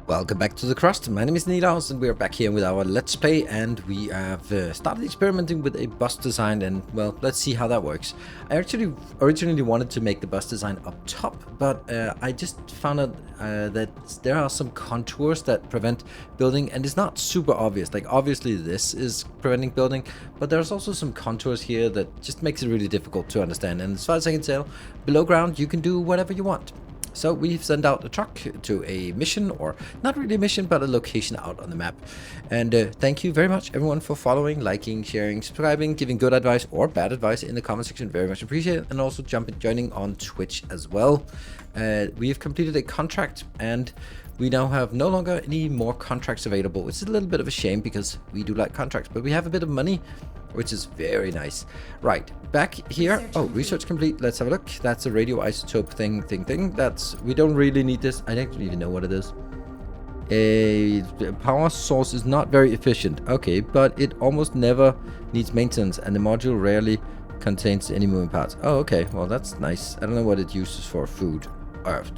Welcome back to the Crust. My name is Nilaus and we are back here with our Let's Play, and we have started experimenting with a bus design, and well, let's see how that works. I actually originally wanted to make the bus design up top, but I just found out that there are some contours that prevent building, and it's not super obvious. Like, obviously this is preventing building, but there's also some contours here that just makes it really difficult to understand, and as far as I can tell, below ground you can do whatever you want. So we've sent out a truck to a mission, or not really a mission, but a location out on the map. And thank you very much everyone for following, liking, sharing, subscribing, giving good advice or bad advice in the comment section. Very much appreciated. And also joining on Twitch as well. We have completed a contract, and we now have no longer any more contracts available, which is a little bit of a shame because we do like contracts, but we have a bit of money, which is very nice. Right, back here. Research complete. Let's have a look. That's a radioisotope thing. That's, we don't really need this. I don't even know what it is. A power source is not very efficient. Okay, but it almost never needs maintenance, and the module rarely contains any moving parts. Oh, okay. Well, that's nice. I don't know what it uses for food.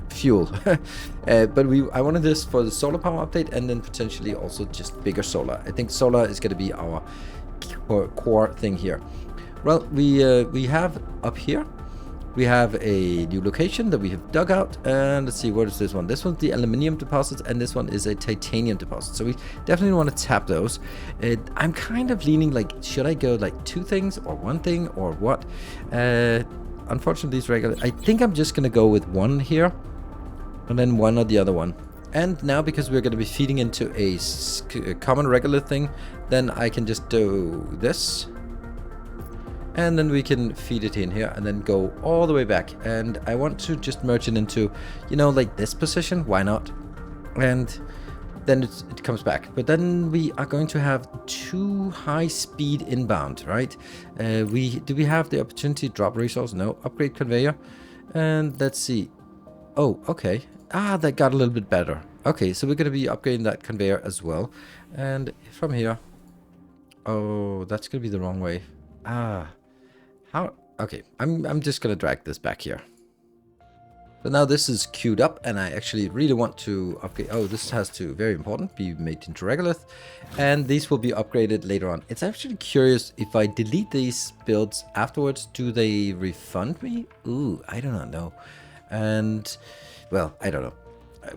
Fuel. But I wanted this for the solar power update, and then potentially also just bigger solar. I think solar is going to be our core thing here. Well, we have up here, we have a new location that we have dug out, and let's see, what is this one? This one's the aluminium deposits, and this one is a titanium deposit, so we definitely want to tap those. I'm kind of leaning, like, should I go like two things or one thing or what? Unfortunately, these regular, I think I'm just gonna go with one here and then one or the other one. And now, because we're going to be feeding into a common regular thing, then I can just do this. And then we can feed it in here and then go all the way back. And I want to just merge it into, you know, like this position. Why not? And then it comes back. But then we are going to have two high-speed inbound, right? Do we have the opportunity to drop resource? No. Upgrade conveyor. And let's see. Oh, okay. Ah, that got a little bit better. Okay, so we're going to be upgrading that conveyor as well. And from here... Oh, that's going to be the wrong way. Ah. How? Okay, I'm just going to drag this back here. So now this is queued up, and I actually really want to upgrade... Oh, this has to, very important, be made into regolith. And these will be upgraded later on. It's actually curious, if I delete these builds afterwards, do they refund me? Ooh, I do not know. And... well, I don't know.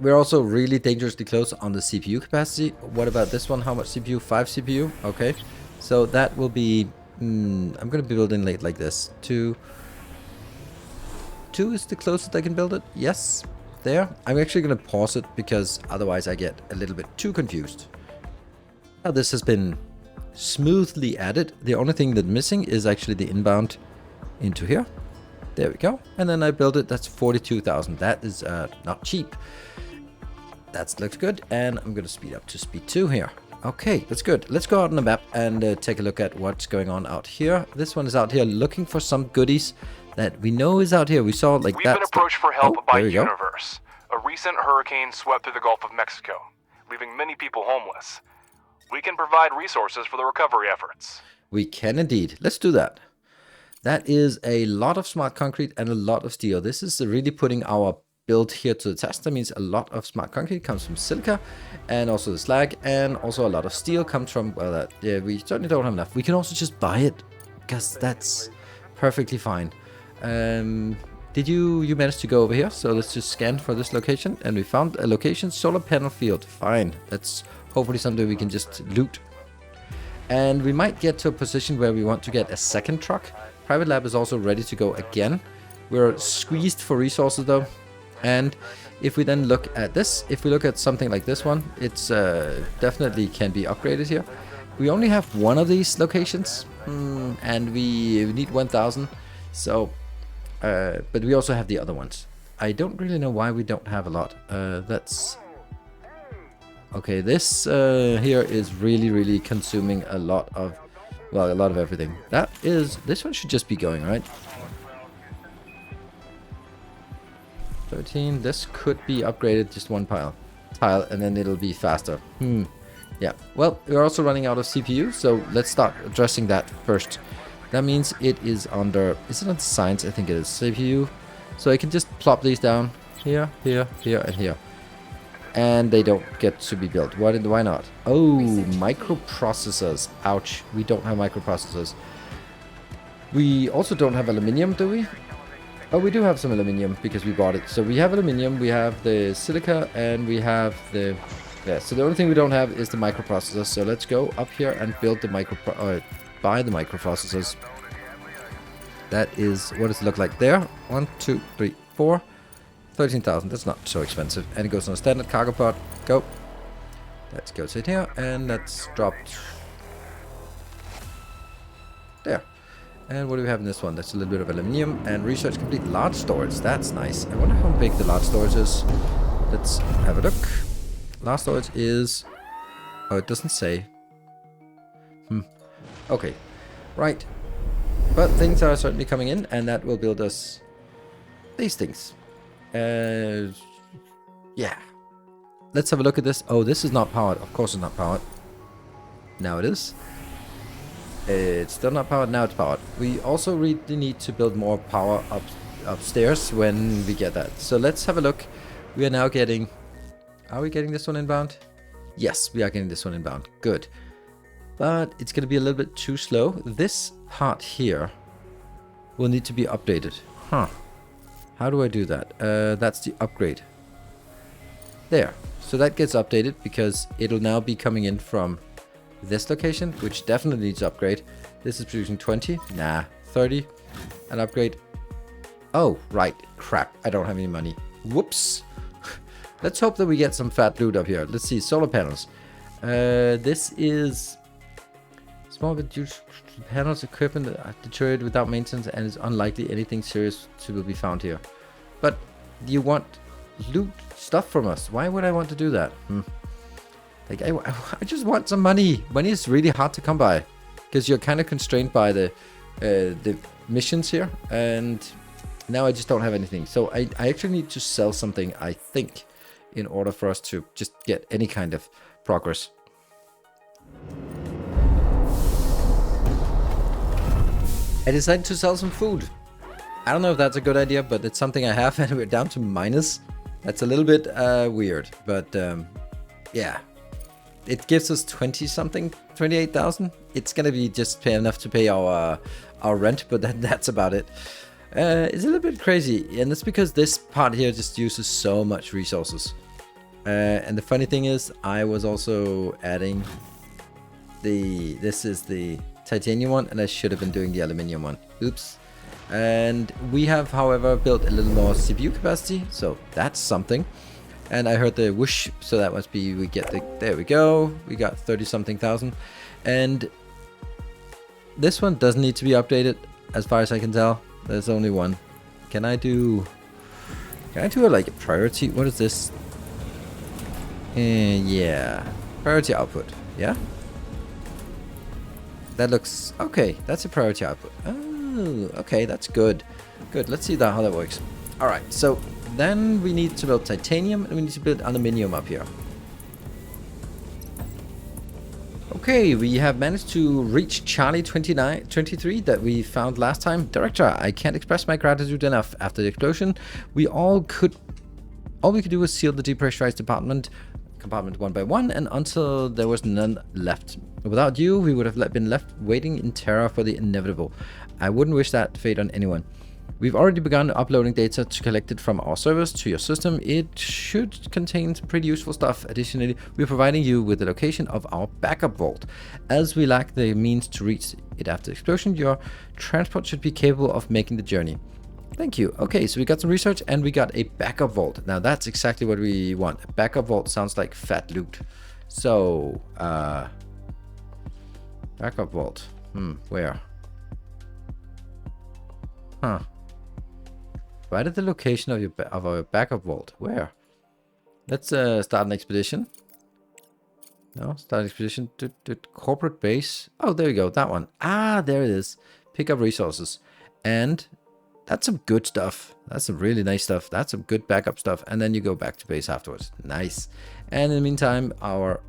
We're also really dangerously close on the CPU capacity. What about this one? How much CPU? 5 CPU? Okay. So that will be... I'm going to be building like this. 2 is the closest I can build it. Yes. There. I'm actually going to pause it because otherwise I get a little bit too confused. Now this has been smoothly added. The only thing that's missing is actually the inbound into here. There we go. And then I built it. That's 42,000. That is not cheap. That looks good. And I'm going to speed up to speed 2 here. Okay, that's good. Let's go out on the map and take a look at what's going on out here. This one is out here looking for some goodies that we know is out here. We saw like that. We've been approached for help by Universe. A recent hurricane swept through the Gulf of Mexico, leaving many people homeless. We can provide resources for the recovery efforts. We can indeed. Let's do that. That is a lot of smart concrete and a lot of steel. This is really putting our build here to the test. That means a lot of smart concrete comes from silica, and also the slag, and also a lot of steel comes from, well, yeah, we certainly don't have enough. We can also just buy it, because that's perfectly fine. Did you manage to go over here? So let's just scan for this location, and we found a location, solar panel field. Fine. That's hopefully something we can just loot. And we might get to a position where we want to get a second truck. Private lab is also ready to go again. We're squeezed for resources though. And if we then look at this, if we look at something like this one, it's definitely can be upgraded here. We only have one of these locations, and we need 1,000. So, but we also have the other ones. I don't really know why we don't have a lot. That's... Okay, this here is really consuming a lot of... well, a lot of everything. That is... this one should just be going, right? 13. This could be upgraded just one tile, and then it'll be faster. Yeah. Well, we're also running out of CPU, so let's start addressing that first. That means it is under... is it on science? I think it is CPU. So I can just plop these down here, here, here, and here. And they don't get to be built. Why not? Oh, microprocessors. Ouch. We don't have microprocessors. We also don't have aluminium, do we? Oh, we do have some aluminium because we bought it. So we have aluminium, we have the silica, and we have the... Yeah, so the only thing we don't have is the microprocessors. So let's go up here and build the buy the microprocessors. That is... What does it look like there? 1, 2, 3, 4... 13,000, that's not so expensive. And it goes on a standard cargo pod. Go. Let's go sit here and let's drop there. And what do we have in this one? That's a little bit of aluminium and research complete. Large storage, that's nice. I wonder how big the large storage is. Let's have a look. Large storage is... Oh, it doesn't say. Okay, right. But things are certainly coming in, and that will build us these things. Yeah. Let's have a look at this. Oh, this is not powered. Of course it's not powered. Now it is. It's still not powered. Now it's powered. We also really need to build more power upstairs when we get that. So let's have a look. We are now getting... Are we getting this one inbound? Yes, we are getting this one inbound. Good. But it's going to be a little bit too slow. This part here will need to be updated. Huh. How do I do that? That's the upgrade. There. So that gets updated because it'll now be coming in from this location, which definitely needs upgrade. This is producing 20. Nah, 30. An upgrade. Oh, right. Crap. I don't have any money. Whoops. Let's hope that we get some fat loot up here. Let's see. Solar panels. This is... Small but huge panels equipment are deteriorated without maintenance and it's unlikely anything serious will be found here. But you want loot stuff from us. Why would I want to do that? Like I just want some money. Money is really hard to come by because you're kind of constrained by the missions here. And now I just don't have anything. So I actually need to sell something, I think, in order for us to just get any kind of progress. I decided to sell some food. I don't know if that's a good idea, but it's something I have and we're down to minus. That's a little bit weird, but yeah. It gives us 28,000. It's gonna be just enough to pay our rent, but that's about it. It's a little bit crazy, and that's because this part here just uses so much resources. And the funny thing is, I was also adding this is the titanium one, and I should have been doing the aluminium one. Oops. And we have, however, built a little more CPU capacity, so that's something. And I heard the whoosh, so that must be we get the... There we go. We got 30-something thousand. And this one doesn't need to be updated, as far as I can tell. There's only one. Can I do like a priority? What is this? Yeah. Priority output. Yeah? That looks... Okay, that's a priority output. Oh, okay, that's good. Good, let's see how that works. Alright, so then we need to build titanium and we need to build aluminium up here. Okay, we have managed to reach Charlie 23 that we found last time. Director, I can't express my gratitude enough. After the explosion, all we could do was seal the depressurized compartment one by one, and until there was none left. Without you, we would have been left waiting in terror for the inevitable. I wouldn't wish that fate on anyone. We've already begun uploading data collected from our servers to your system. It should contain some pretty useful stuff. Additionally, we're providing you with the location of our backup vault. As we lack the means to reach it after the explosion, your transport should be capable of making the journey. Thank you. Okay, so we got some research and we got a backup vault. Now that's exactly what we want. A backup vault sounds like fat loot. So, backup vault. Where? Huh. Right at the location of our backup vault. Where? Let's start an expedition. No, start an expedition to corporate base. Oh, there we go. That one. Ah, there it is. Pick up resources. And that's some good stuff. That's some really nice stuff. That's some good backup stuff. And then you go back to base afterwards. Nice. And in the meantime, our...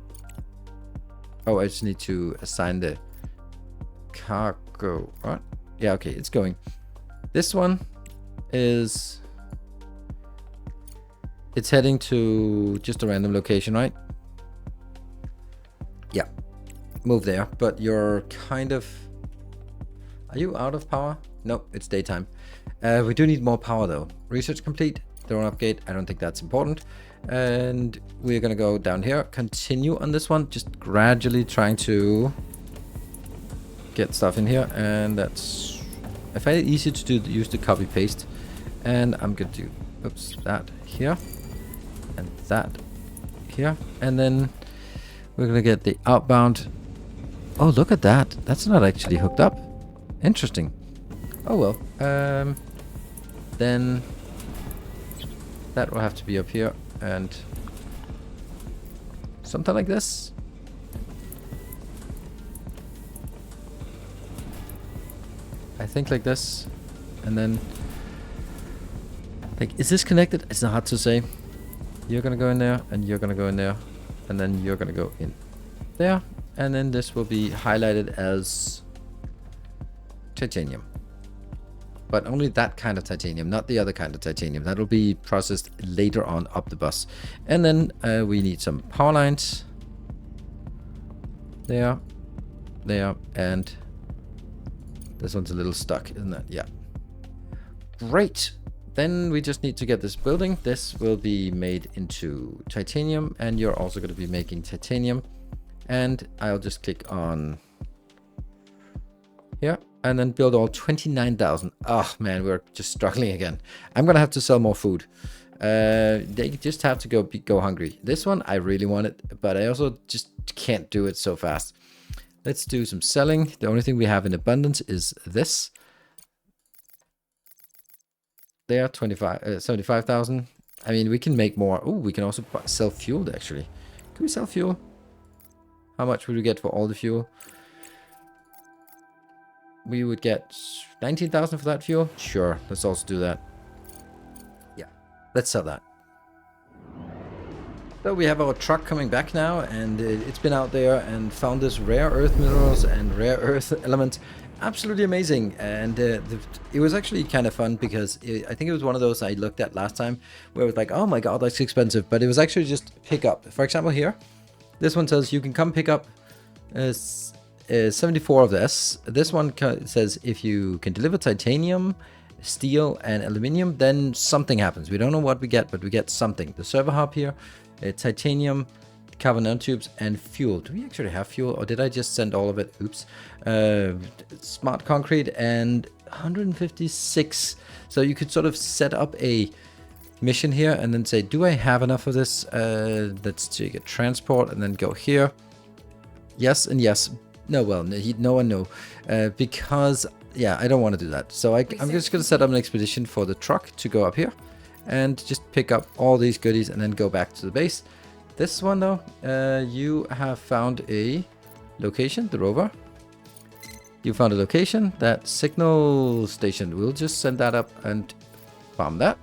Oh, I just need to assign the cargo. What? Yeah, okay, it's going. This one is... It's heading to just a random location, right? Yeah. Move there. But you're kind of... Are you out of power? No, it's daytime. We do need more power though. Research complete. Drone upgrade. I don't think that's important. And we're gonna go down here. Continue on this one. Just gradually trying to get stuff in here. And that's... I find it easy to use the copy paste. And I'm gonna do... Oops, that here. And that here. And then we're gonna get the outbound. Oh, look at that. That's not actually hooked up. Interesting. Oh well. Then that will have to be up here and something like this. I think like this. And then like, is this connected? It's not hard to say. You're gonna go in there and you're gonna go in there and then you're gonna go in there, and then this will be highlighted as titanium, but only that kind of titanium, not the other kind of titanium. That'll be processed later on up the bus. And then we need some power lines there, and this one's a little stuck, isn't it? Yeah, great. Then we just need to get this building. This will be made into titanium, and you're also going to be making titanium. And I'll just click on here and then build all 29,000. Oh man, we're just struggling again. I'm gonna have to sell more food. They just have to go hungry. This one I really want it, but I also just can't do it so fast. Let's do some selling. The only thing we have in abundance is this. There, 75,000. I mean, we can make more. Oh, we can also sell fuel actually. Can we sell fuel? How much would we get for all the fuel? We would get 19,000 for that fuel. Sure, let's also do that. Yeah, let's sell that. So we have our truck coming back now, and it's been out there and found this rare earth minerals and rare earth elements. Absolutely amazing. And it was actually kind of fun because I think it was one of those I looked at last time where it was like, oh my god, that's expensive. But it was actually just pick up. For example, here, this one says you can come pick up 74 of this. This one says if you can deliver titanium, steel, and aluminium, then something happens. We don't know what we get, but we get something. The server hub here, titanium, carbon nanotubes, and fuel. Do we actually have fuel, or did I just send all of it? Oops. Smart concrete and 156. So you could sort of set up a mission here and then say, do I have enough of this? Let's take a transport and then go here. Yes and yes. No, well, no one know. Because, yeah, I don't want to do that. So I'm just going to set up an expedition for the truck to go up here and just pick up all these goodies and then go back to the base. This one, though, you have found a location, the rover. You found a location, that signal station. We'll just send that up and bomb that.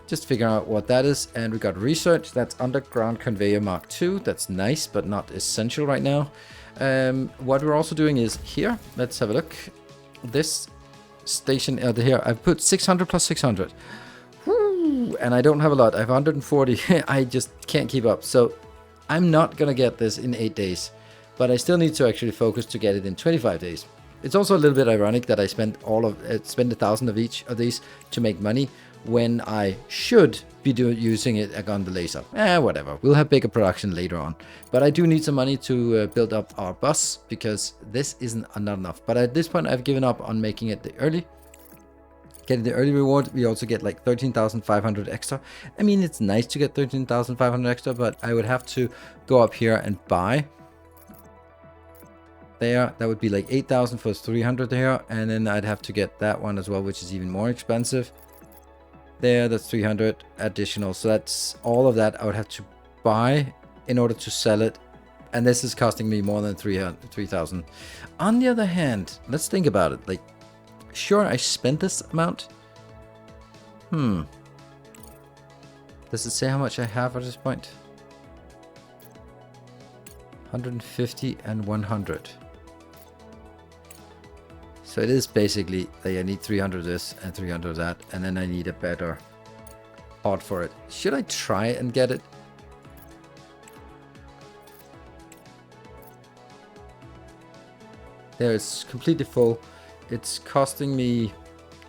Just figure out what that is. And we got research. That's underground conveyor Mark II. That's nice, but not essential right now. What we're also doing is here. Let's have a look. This station here. I've put 600 plus 600. Woo! And I don't have a lot. I have 140. I just can't keep up. So I'm not going to get this in 8 days. But I still need to actually focus to get it in 25 days. It's also a little bit ironic that I spent spend 1,000 of each of these to make money when I should be using it on the laser. Whatever. We'll have bigger production later on. But I do need some money to build up our bus because this isn't not enough. But at this point, I've given up on making it the early. Getting the early reward, we also get like 13,500 extra. I mean, it's nice to get 13,500 extra, but I would have to go up here and buy. There, that would be like 8,000 for 300 there, and then I'd have to get that one as well, which is even more expensive. There, that's 300 additional. So that's all of that I would have to buy in order to sell it, and this is costing me more than 3,000. On the other hand, let's think about it. Like, sure, I spent this amount. Does it say how much I have at this point? 150 and 100. So it is basically like I need 300 of this and 300 of that, and then I need a better pod for it. Should I try and get it? There, it's completely full. It's costing me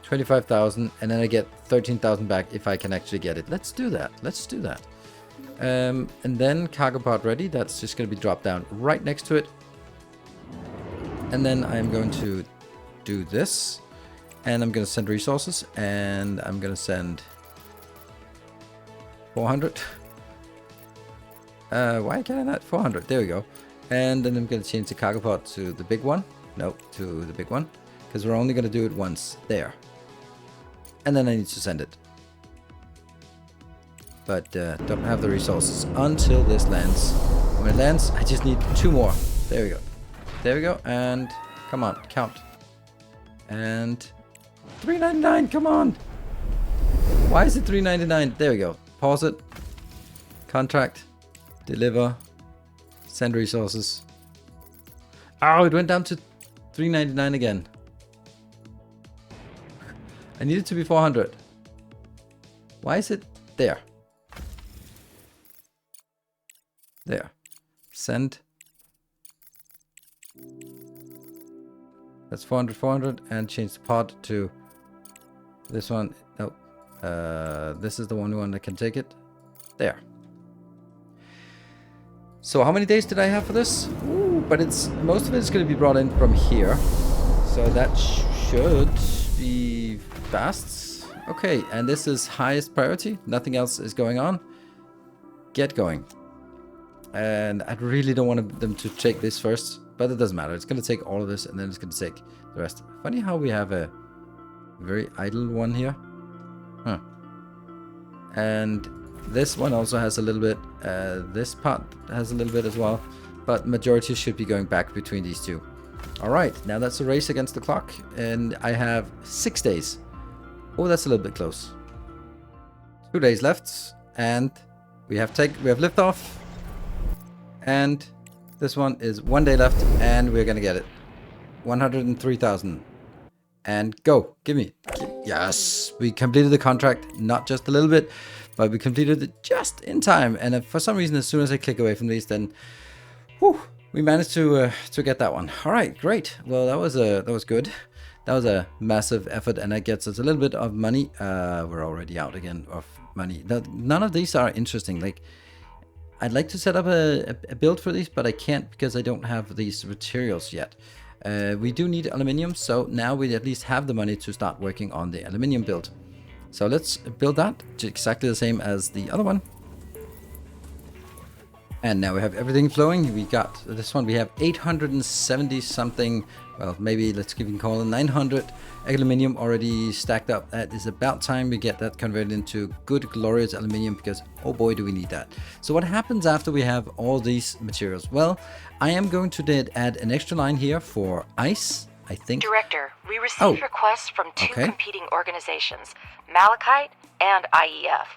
25,000, and then I get 13,000 back if I can actually get it. Let's do that. Let's do that. And then cargo pod ready. That's just going to be dropped down right next to it. And then I'm going to do this. And I'm going to send resources. And I'm going to send 400. Why can't I not? 400. There we go. And then I'm going to change the cargo pod to the big one. No, to the big one. Because we're only going to do it once. There. And then I need to send it. But don't have the resources until this lands. When it lands, I just need 2 more. There we go. There we go. And come on, count. And 399, come on. Why is it 399? There we go. Pause it. Contract. Deliver. Send resources. Oh, it went down to 399 again. I need it to be 400. Why is it there? There. Send. That's 400, 400. And change the pod to this one. No. This is the only one that can take it. There. So how many days did I have for this? Ooh, but it's most of it is going to be brought in from here. So that should be fast. Okay, and this is highest priority. Nothing else is going on. Get going. And I really don't want them to take this first, but it doesn't matter. It's going to take all of this, and then it's going to take the rest. Funny how we have a very idle one here. Huh. And this one also has a little bit. This part has a little bit as well, but majority should be going back between these two. All right, now that's a race against the clock, and I have 6 days. Oh, that's a little bit close. 2 days left, and we have liftoff. And this one is 1 day left, and we're gonna get it. 103,000. And go, give me. Yes, we completed the contract, not just a little bit, but we completed it just in time. And for some reason, as soon as I click away from these, then, whew, we managed to get that one. All right, great. Well, that was good. That was a massive effort, and that gets us a little bit of money. We're already out again of money. None of these are interesting. Like, I'd like to set up a build for these, but I can't because I don't have these materials yet. We do need aluminium, so now we at least have the money to start working on the aluminium build. So let's build that exactly the same as the other one. And now we have everything flowing. We got this one, we have 870 something, well, maybe let's even call it 900 aluminium already stacked up. That is about time we get that converted into good, glorious aluminium, because oh boy, do we need that. So what happens after we have all these materials? Well, I am going to add an extra line here for ice, I think. Director, we received requests from two competing organizations, Malachite and IEF.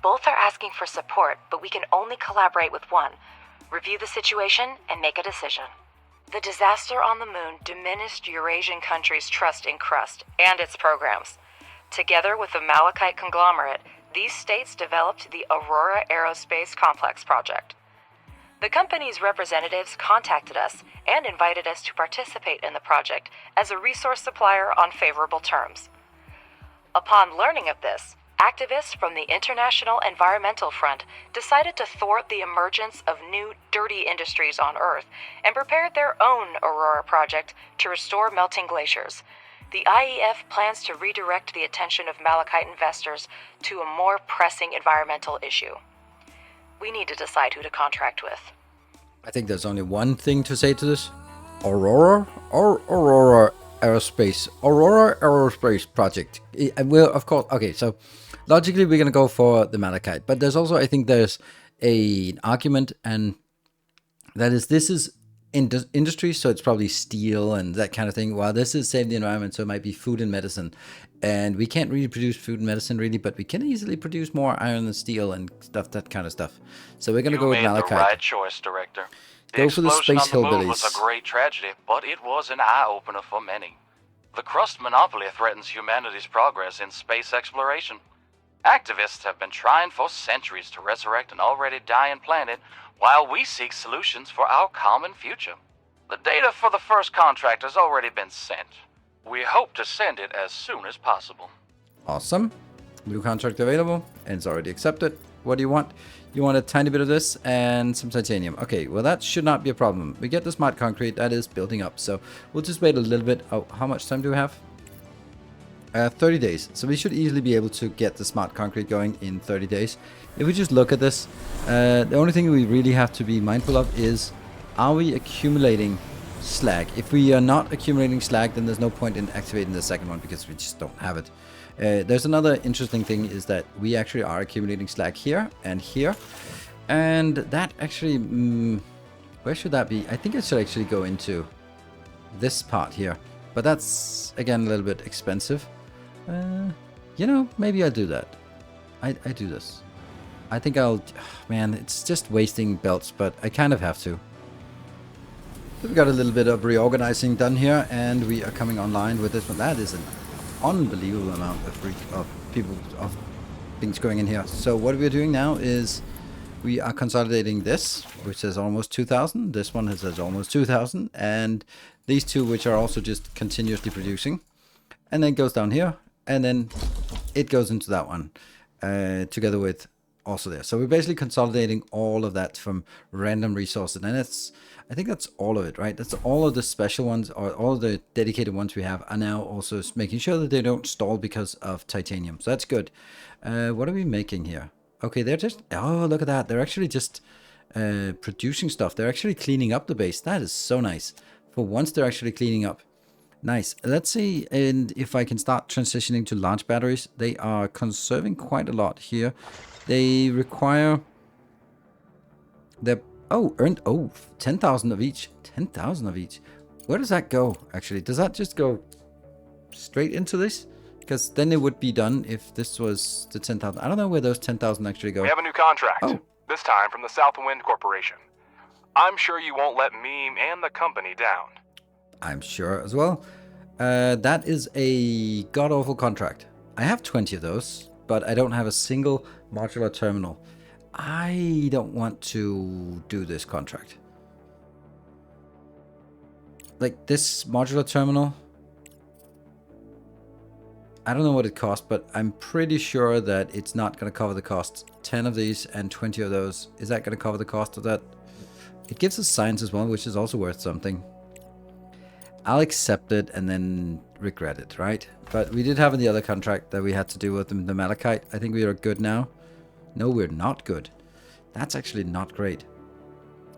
Both are asking for support, but we can only collaborate with one. Review the situation and make a decision. The disaster on the moon diminished Eurasian countries' trust in Crust and its programs. Together with the Malachite conglomerate, these states developed the Aurora Aerospace Complex project. The company's representatives contacted us and invited us to participate in the project as a resource supplier on favorable terms. Upon learning of this, activists from the International Environmental Front decided to thwart the emergence of new, dirty industries on Earth and prepared their own Aurora project to restore melting glaciers. The IEF plans to redirect the attention of Malachite investors to a more pressing environmental issue. We need to decide who to contract with. I think there's only one thing to say to this. Aurora or Aurora Aerospace? Aurora Aerospace project. Well, of course, okay, so logically we're going to go for the Malachite, but there's also, I think there's an argument, and that is, this is industry, so it's probably steel and that kind of thing, while this is save the environment, so it might be food and medicine. And we can't really produce food and medicine really, but we can easily produce more iron and steel and stuff, that kind of stuff. So we're going to go with Malachite. You made the right choice, Director. Go for the space explosion on the moon hillbillies. was a great tragedy, but it was an eye-opener for many. The Crust monopoly threatens humanity's progress in space exploration. Activists have been trying for centuries to resurrect an already dying planet while we seek solutions for our common future. The data for the first contract has already been sent. We hope to send it as soon as possible. Awesome. New contract available, and it's already accepted. What do you want? You want a tiny bit of this and some titanium. Okay, well that should not be a problem. We get the smart concrete, that is building up. So we'll just wait a little bit. Oh, how much time do we have? 30 days. So we should easily be able to get the smart concrete going in 30 days. If we just look at this, the only thing we really have to be mindful of is, are we accumulating slag? If we are not accumulating slag, then there's no point in activating the second one because we just don't have it. There's another interesting thing is that we actually are accumulating slag here and here. And that actually, where should that be? I think it should actually go into this part here. But that's, again, a little bit expensive. You know, maybe I'll do that. I do this. I think I'll... man, it's just wasting belts, but I kind of have to. So we got a little bit of reorganizing done here, and we are coming online with this one. That is an unbelievable amount of people, of things going in here. So what we're doing now is we are consolidating this, which says almost 2,000. This one says almost 2,000. And these two, which are also just continuously producing. And then it goes down here. And then it goes into that one, together with also there. So we're basically consolidating all of that from random resources. And it's, I think that's all of it, right? That's all of the special ones, or all of the dedicated ones we have are now also making sure that they don't stall because of titanium. So that's good. What are we making here? Okay, they're just, oh, look at that. They're actually just producing stuff. They're actually cleaning up the base. That is so nice. For once, they're actually cleaning up. Nice. Let's see, and if I can start transitioning to large batteries. They are conserving quite a lot here. They require... they're, oh, earned, oh, 10,000 of each. 10,000 of each. Where does that go, actually? Does that just go straight into this? Because then it would be done if this was the 10,000. I don't know where those 10,000 actually go. We have a new contract. Oh. This time from the Southwind Corporation. I'm sure you won't let me and the company down. I'm sure as well. That is a god-awful contract. I have 20 of those, but I don't have a single modular terminal. I don't want to do this contract. Like this modular terminal, I don't know what it costs, but I'm pretty sure that it's not going to cover the costs. 10 of these and 20 of those. Is that going to cover the cost of that? It gives us science as well, which is also worth something. I'll accept it and then regret it, right? But we did have the other contract that we had to do with the malachite. I think we are good now. No, we're not good. That's actually not great.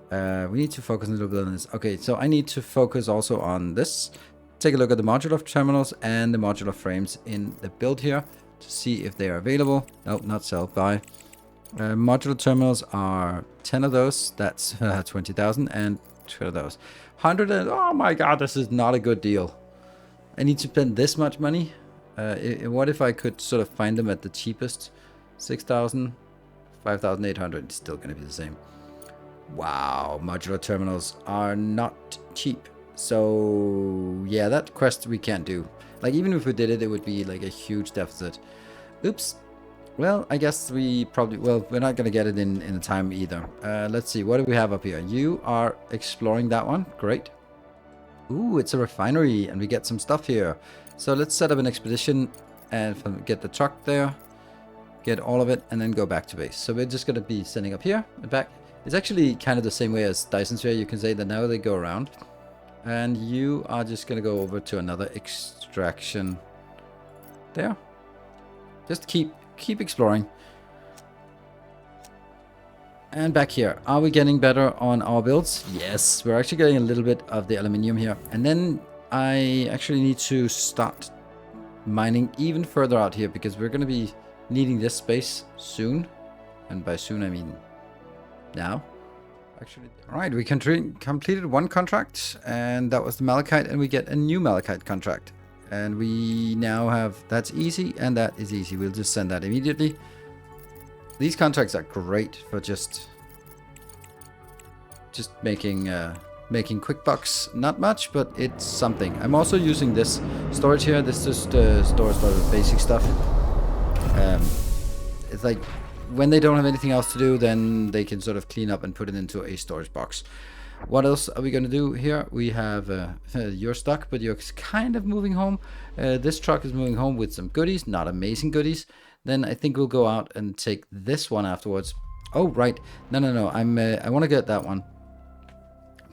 We need to focus a little bit on this. Okay, so I need to focus also on this. Take a look at the modular terminals and the modular frames in the build here to see if they are available. Nope, not sell, buy. Modular terminals are 10 of those. That's 20,000 and 2 of those. 100 and, oh my god, this is not a good deal. I need to spend this much money. What if I could sort of find them at the cheapest? 6,000, 5,800. It's still going to be the same. Wow, modular terminals are not cheap. So yeah, that quest we can't do. Like even if we did it, it would be like a huge deficit. Oops. Well, I guess we probably, well, we're not going to get it in the time either. Let's see, what do we have up here? You are exploring that one. Great. Ooh, it's a refinery and we get some stuff here. So let's set up an expedition and get the truck there. Get all of it and then go back to base. So we're just going to be sending up here and back. It's actually kind of the same way as Dyson Sphere. You can say that now they go around. And you are just going to go over to another extraction there. Just keep exploring. And back here, are we getting better on our builds? Yes, we're actually getting a little bit of the aluminium here. And then I actually need to start mining even further out here because we're going to be needing this space soon. And by soon I mean now. Actually, all right, we completed one contract and that was the malachite, and we get a new malachite contract. And we now have, that's easy and that is easy. We'll just send that immediately. These contracts are great for just making quick bucks. Not much, but it's something. I'm also using this storage here. This just stores a lot of basic stuff. It's like when they don't have anything else to do, then they can sort of clean up and put it into a storage box. What else are we going to do here? We have, you're stuck, but you're kind of moving home. This truck is moving home with some goodies, not amazing goodies. Then I think we'll go out and take this one afterwards. Oh, right. No. I want to get that one.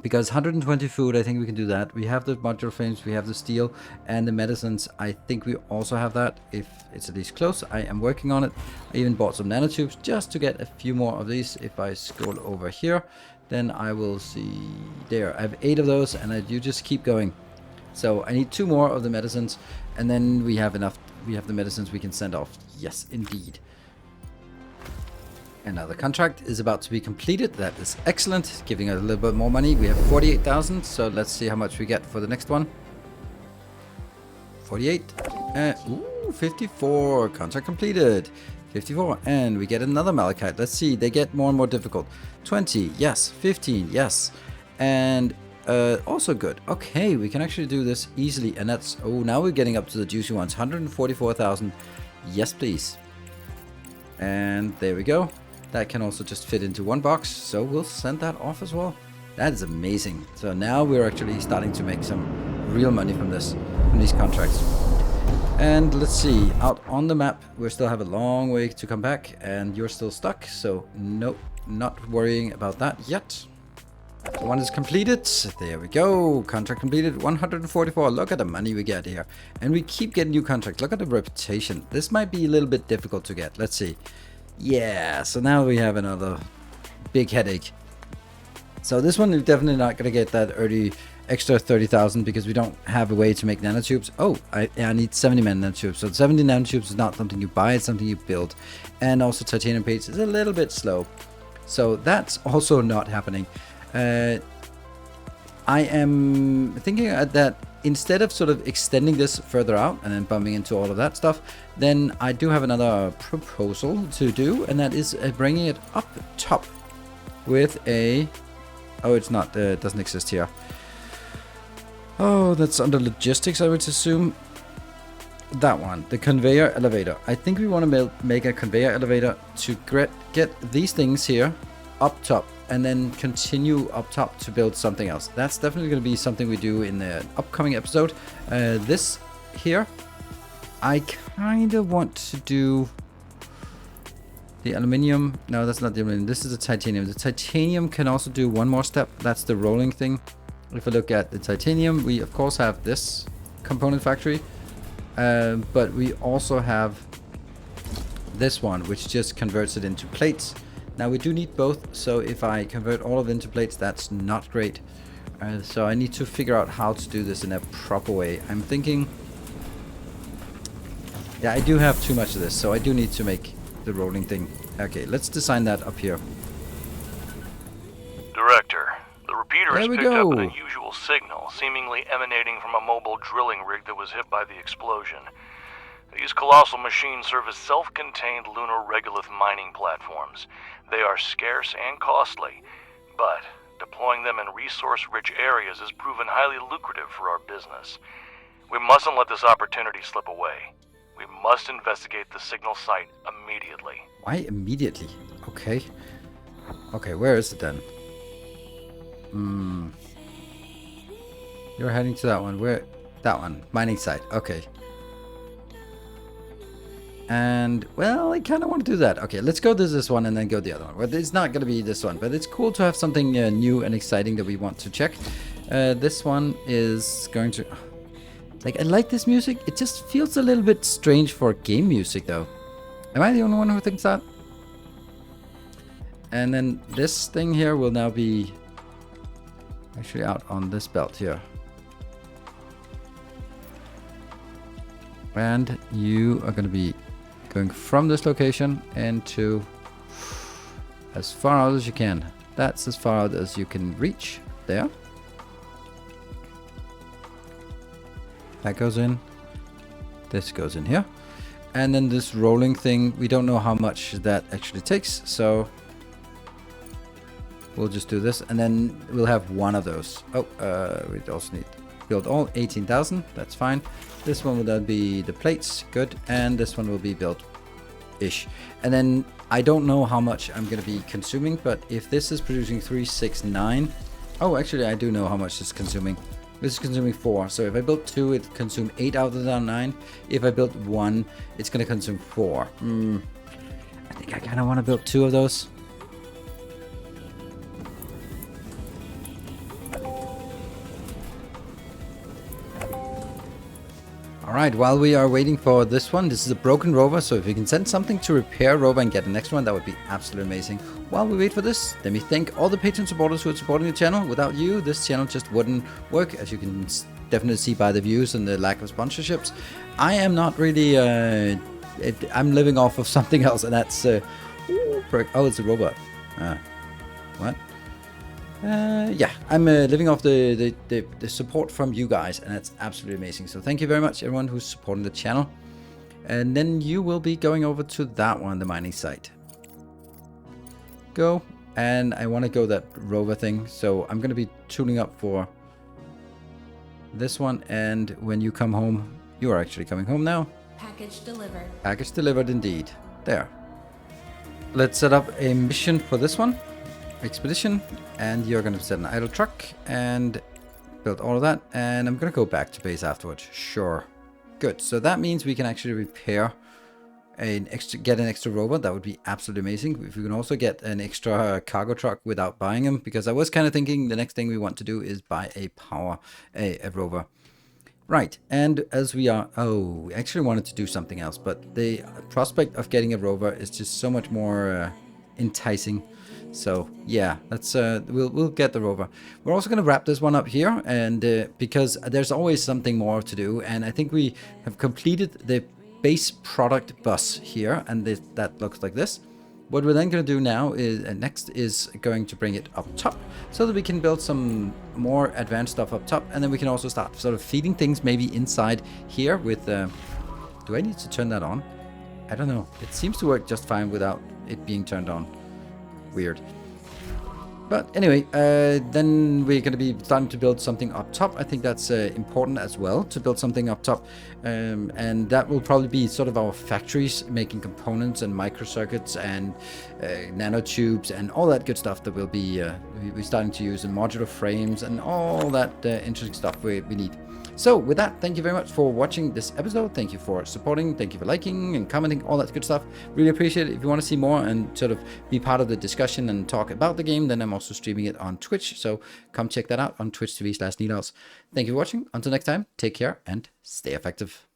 Because 120 food, I think we can do that. We have the modular frames, we have the steel, and the medicines. I think we also have that, if it's at least close. I am working on it. I even bought some nanotubes just to get a few more of these. If I scroll over here, then I will see there. I have 8 of those, and you just keep going. So I need 2 more of the medicines, and then we have enough. We have the medicines we can send off. Yes, indeed. Another contract is about to be completed. That is excellent, giving us a little bit more money. We have 48,000, so let's see how much we get for the next one. 48. Ooh, 54. Contract completed. 54. And we get another malachite. Let's see. They get more and more difficult. 20. Yes. 15. Yes. And also good. Okay, we can actually do this easily. And that's... Oh, now we're getting up to the juicy ones. 144,000. Yes, please. And there we go. That can also just fit into one box, so we'll send that off as well. That is amazing. So now we're actually starting to make some real money from this, from these contracts. And let's see, out on the map, we still have a long way to come back, and you're still stuck, so no, not worrying about that yet. One is completed. There we go. Contract completed. 144. Look at the money we get here. And we keep getting new contracts. Look at the reputation. This might be a little bit difficult to get. Let's see. Yeah, so now we have another big headache. So this one is definitely not going to get that early extra 30,000 because we don't have a way to make nanotubes. Oh, I need 70 nanotubes. So 70 nanotubes is not something you buy, it's something you build. And also titanium plates is a little bit slow. So that's also not happening. I am thinking that instead of sort of extending this further out and then bumping into all of that stuff, then I do have another proposal to do, and that is bringing it up top with a... Oh, it's not, it doesn't exist here. Oh, that's under logistics, I would assume. That one, the conveyor elevator. I think we want to make a conveyor elevator to get these things here up top, and then continue up top to build something else. That's definitely going to be something we do in the upcoming episode. This here, I kind of want to do the aluminium. No, that's not the aluminium. This is the titanium. The titanium can also do one more step. That's the rolling thing. If I look at the titanium, we of course have this component factory, but we also have this one, which just converts it into plates. Now we do need both, so if I convert all of it into plates, that's not great. So I need to figure out how to do this in a proper way. I'm thinking... Yeah, I do have too much of this, so I do need to make the rolling thing. Okay, let's design that up here. Director, the repeater has picked go. up an unusual signal, seemingly emanating from a mobile drilling rig that was hit by the explosion. These colossal machines serve as self-contained lunar regolith mining platforms. They are scarce and costly, but deploying them in resource-rich areas has proven highly lucrative for our business. We mustn't let this opportunity slip away. We must investigate the signal site immediately. Why immediately? Okay. Okay, where is it then? You're heading to that one. Where? That one. Mining site. Okay. And, well, I kind of want to do that. Okay, let's go to this one and then go the other one. Well, it's not going to be this one, but it's cool to have something new and exciting that we want to check. This one is going to... Like, I like this music. It just feels a little bit strange for game music, though. Am I the only one who thinks that? And then this thing here will now be actually out on this belt here. And you are going to be going from this location into as far out as you can. That's as far out as you can reach. There. That goes in. This goes in here. And then this rolling thing, we don't know how much that actually takes, so we'll just do this, and then we'll have one of those. Oh, we also need build all 18,000. That's fine. This one will then be the plates, good, and this one will be built ish. And then I don't know how much I'm going to be consuming, but if this is producing 3, 6, 9. Oh, actually, I do know how much it's consuming. This is consuming 4. So if I build 2, it consume 8 out of the 9. If I build 1, it's going to consume 4. I think I kind of want to build 2 of those. Alright, while we are waiting for this one, this is a broken rover, so if you can send something to repair rover and get the next one, that would be absolutely amazing. While we wait for this, let me thank all the Patreon supporters who are supporting the channel. Without you, this channel just wouldn't work, as you can definitely see by the views and the lack of sponsorships. I am not really, I'm living off of something else, and that's, oh, it's a robot. What? Yeah, I'm living off the support from you guys, and that's absolutely amazing. So thank you very much, everyone who's supporting the channel. And then you will be going over to that one, the mining site. Go, and I want to go that rover thing, so I'm going to be tuning up for this one. And when you come home, you are actually coming home now. Package delivered. Package delivered indeed. There. Let's set up a mission for this one. Expedition, and you're going to set an idle truck and build all of that, and I'm going to go back to base afterwards. Sure. Good. So that means we can actually repair get an extra robot. That would be absolutely amazing. If we can also get an extra cargo truck without buying them, because I was kind of thinking the next thing we want to do is buy a rover. Right, and as we are, we actually wanted to do something else, but the prospect of getting a rover is just so much more enticing. So yeah, let's we'll get the rover. We're also going to wrap this one up here, and because there's always something more to do, and I think we have completed the base product bus here, and that looks like this. What we're then going to do now is next is going to bring it up top, so that we can build some more advanced stuff up top, and then we can also start sort of feeding things maybe inside here with. Do I need to turn that on? I don't know. It seems to work just fine without it being turned on. Weird. But anyway, then we're going to be starting to build something up top. I think that's important as well, to build something up top. And that will probably be sort of our factories, making components and microcircuits and nanotubes and all that good stuff that we'll be we're starting to use, and modular frames and all that interesting stuff we need. So with that, thank you very much for watching this episode. Thank you for supporting. Thank you for liking and commenting, all that good stuff. Really appreciate it. If you want to see more and sort of be part of the discussion and talk about the game, then I'm also streaming it on Twitch. So come check that out on twitch.tv/Nilaus. Thank you for watching. Until next time, take care and stay effective.